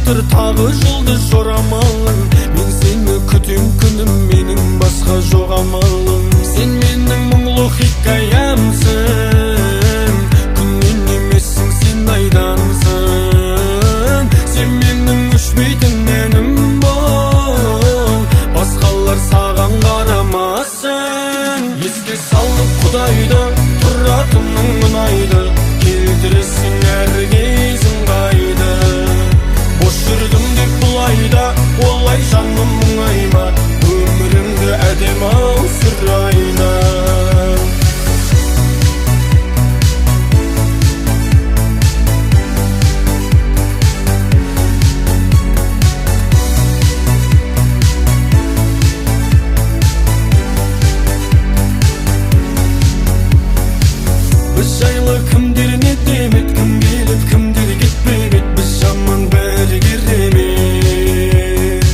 жақтыр тағы жұлдыз жорамалың. Мен сені күтем күнім, менің басқа жоқ амалым. Сен менің мұңлы хикаямсың, күннен емессің, сен айдансың. Сен менің өшпейтін әнім бол, басқалар саған қарамасын. Еске салып Құдайды, тұратының ұнайды, келтіресің әр кезің қайды. Бош жүрдім деп бұлайда, олай жаным мұңайма, өміріңді әдем-ау сұрайна. Біз жайлы кімдер не демет, кім келіп кімдер кетпемет, біз жаман бәрі керемет.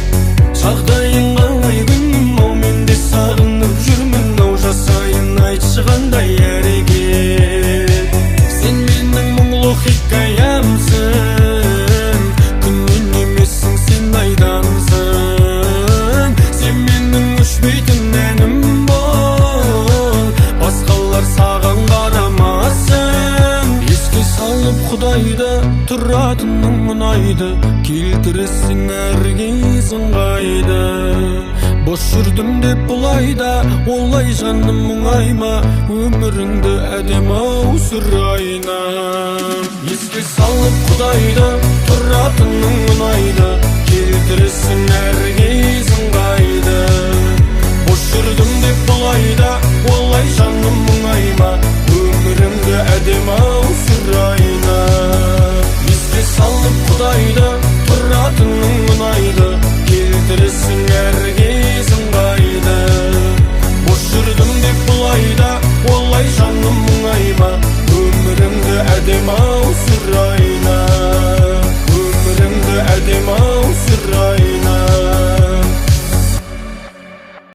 Жағдайың қалай күнім, ау мен де сағынып жүрмін, ау жасайын айтшы қандай әрекет. Сен менің мұңлы хикаямсың, күннен емессің, сен айдансың. Сен менің өшпейтін әнім бол, басқалар саған қарамасын. Еске салып Құдайды, тұратының ұнайды, келтіресің әр кезің қайды. Бош жүрдім деп бұлайда, олай жаным мұңайма, өміріңді әдем-ау сұрайна. Еске салып Құдайды, тұратының ұнайды, келтіресің әр кезің